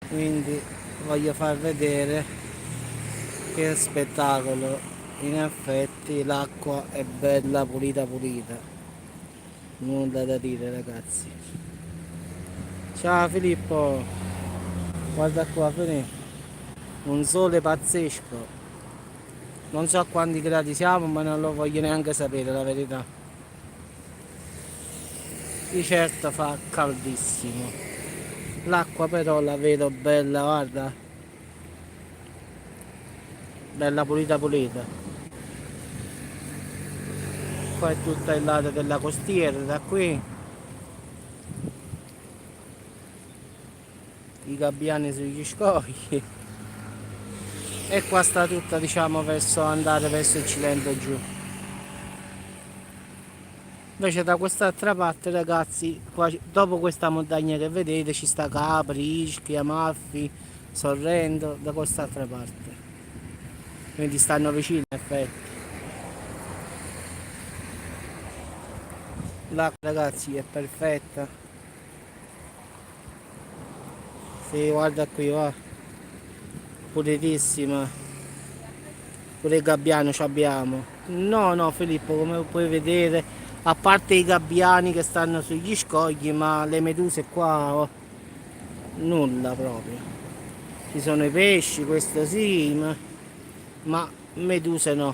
quindi voglio far vedere che spettacolo. In effetti l'acqua è bella pulita pulita, nulla da dire ragazzi. Ciao Filippo, guarda qua, vieni. Un sole pazzesco. Non so a quanti gradi siamo, ma non lo voglio neanche sapere la verità. Di certo fa caldissimo. L'acqua però la vedo bella, guarda, bella pulita pulita. Qua è tutto il lato della costiera, da qui i gabbiani sugli scogli. E qua sta tutta, diciamo, verso andare verso il Cilento giù. Invece da quest'altra parte ragazzi, qua, dopo questa montagna che vedete ci sta Capri, Ischia, Amalfi, Sorrento, da quest'altra parte. Quindi stanno vicini in effetti. L'acqua ragazzi è perfetta. Sì, guarda qui, va. Pulitissima. Pure il gabbiano ci abbiamo. No, no Filippo, come puoi vedere, a parte i gabbiani che stanno sugli scogli, ma le meduse qua, oh, nulla proprio. Ci sono i pesci, questo sì, ma meduse no.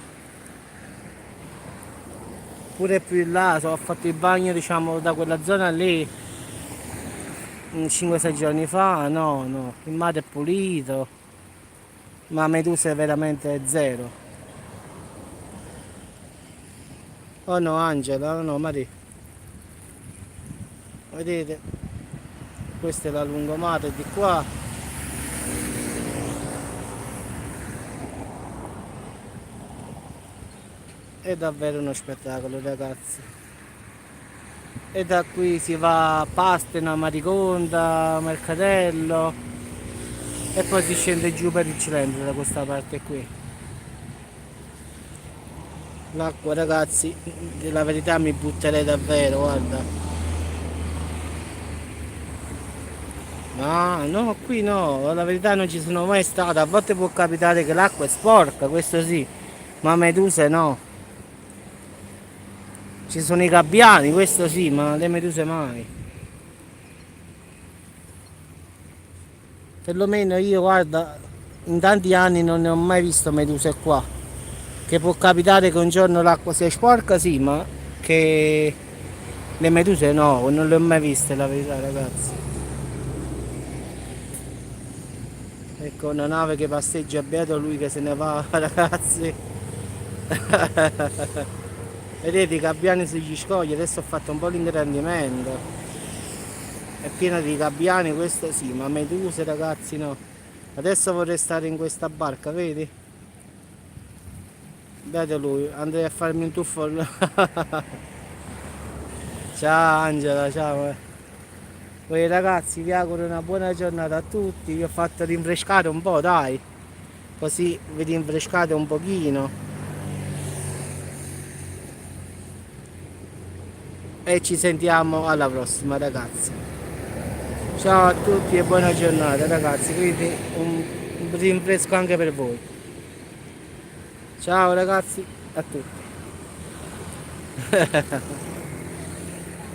Pure più in là, ho fatto il bagno, diciamo, da quella zona lì 5-6 giorni fa, no, no, il mare è pulito, ma meduse veramente zero. Oh no, Angela, oh no, Maria, vedete, questa è la lungomare di qua. È davvero uno spettacolo ragazzi. E da qui si va a Pastena, Mariconda, Mercatello e poi si scende giù per il Cilento da questa parte qui. L'acqua ragazzi, la verità mi butterei davvero, guarda. No, no, qui no, la verità non ci sono mai stato. A volte può capitare che l'acqua è sporca, questo sì, ma meduse no. Ci sono i gabbiani, questo sì, ma le meduse mai. Perlomeno io, guarda, in tanti anni non ne ho mai visto meduse qua. Che può capitare che un giorno l'acqua sia sporca, sì, ma che le meduse no, non le ho mai viste la verità ragazzi. Ecco una nave che passeggia, beato lui che se ne va ragazzi. Vedete i gabbiani sugli scogli, adesso ho fatto un po' l'ingrandimento. È pieno di gabbiani, questo sì, ma meduse ragazzi no. Adesso vorrei stare in questa barca, vedi? Vedete lui, andrei a farmi un tuffo. Ciao Angela, ciao. Voi ragazzi vi auguro una buona giornata a tutti, vi ho fatto rinfrescare un po', dai, così vi rinfrescate un pochino e ci sentiamo alla prossima ragazzi. Ciao a tutti e buona giornata ragazzi, quindi un rinfresco anche per voi. Ciao ragazzi a tutti.